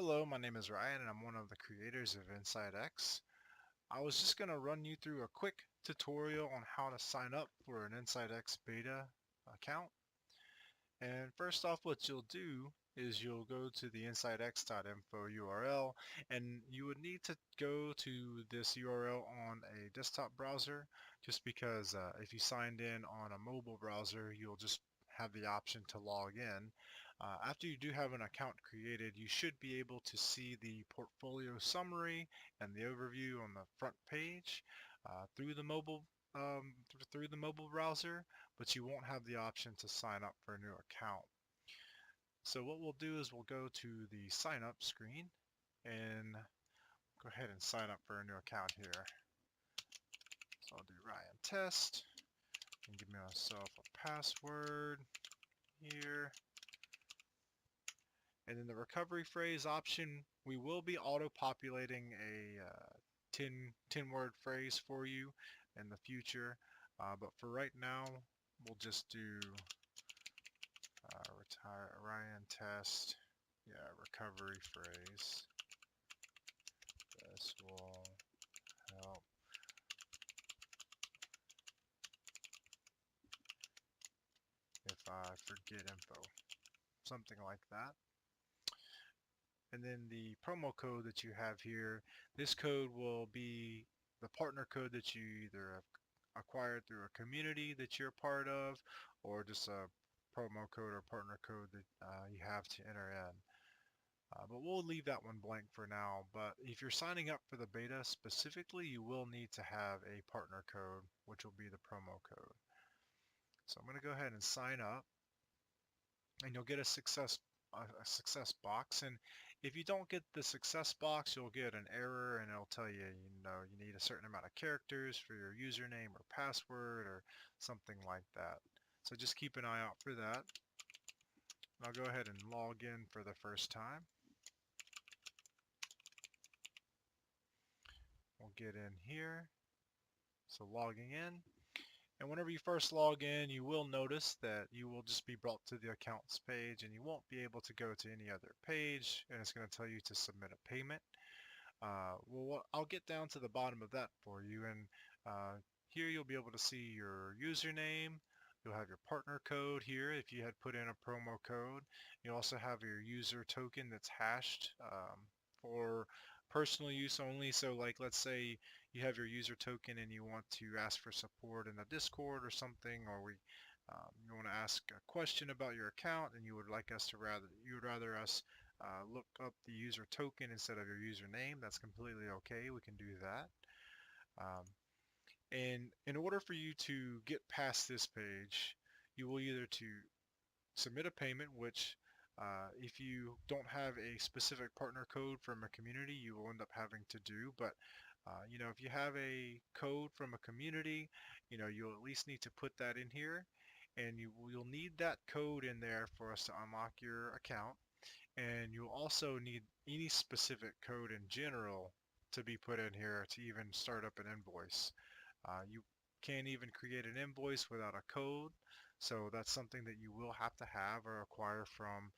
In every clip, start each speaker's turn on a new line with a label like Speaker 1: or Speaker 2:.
Speaker 1: Hello, my name is Ryan and I'm one of the creators of InsightX. I was just going to run you through a quick tutorial on how to sign up for an InsightX beta account. And first off, what you'll do is you'll go to the insightx.info URL, and you would need to go to this URL on a desktop browser, just because if you signed in on a mobile browser, you'll just have the option to log in. After you do have an account created, you should be able to see the portfolio summary and the overview on the front page through the mobile through the mobile browser, but you won't have the option to sign up for a new account. So what we'll do is we'll go to the sign up screen and go ahead and sign up for a new account here. So I'll do Ryan Test and give myself a password here. And then the recovery phrase option, we will be auto-populating a 10 word phrase for you in the future. But for right now, we'll just do retire Ryan Test. Yeah, recovery phrase. This will help if I forget info. Something like that. And then the promo code that you have here, this code will be the partner code that you either have acquired through a community that you're part of, or just a promo code or partner code that you have to enter in. But we'll leave that one blank for now. But if you're signing up for the beta specifically, you will need to have a partner code, which will be the promo code. So I'm going to go ahead and sign up, and you'll get a success box. And if you don't get the success box, you'll get an error, and it'll tell you, you need a certain amount of characters for your username or password or something like that. So just keep an eye out for that. I'll go ahead and log in for the first time. We'll get in here. So logging in. And whenever you first log in, you will notice that you will just be brought to the accounts page, and you won't be able to go to any other page, and it's going to tell you to submit a payment. Well, I'll get down to the bottom of that for you, and here you'll be able to see your username. You'll have your partner code here if you had put in a promo code. You also have your user token that's hashed for personal use only. So like, let's say you have your user token and you want to ask for support in the Discord or something, or you want to ask a question about your account, and you would rather us look up the user token instead of your username. That's completely okay. We can do that. And in order for you to get past this page, you will either to submit a payment, which if you don't have a specific partner code from a community, you will end up having to do. But if you have a code from a community, you'll at least need to put that in here, and you'll need that code in there for us to unlock your account. And you'll also need any specific code in general to be put in here to even start up an invoice. You can't even create an invoice without a code, so that's something that you will have to have or acquire from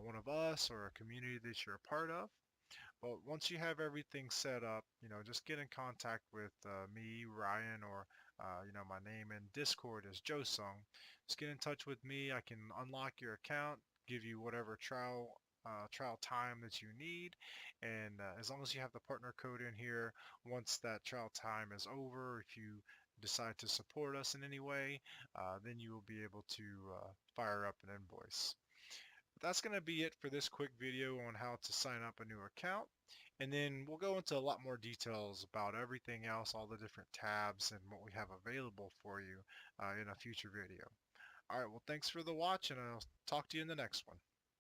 Speaker 1: one of us or a community that you're a part of. But once you have everything set up, just get in contact with me, Ryan, or my name in Discord is Josung. Just get in touch with me. I can unlock your account, give you whatever trial time that you need, and as long as you have the partner code in here, once that trial time is over, if you decide to support us in any way, then you will be able to fire up an invoice. But that's going to be it for this quick video on how to sign up a new account, and then we'll go into a lot more details about everything else, all the different tabs and what we have available for you in a future video. Alright, well, thanks for the watch, and I'll talk to you in the next one.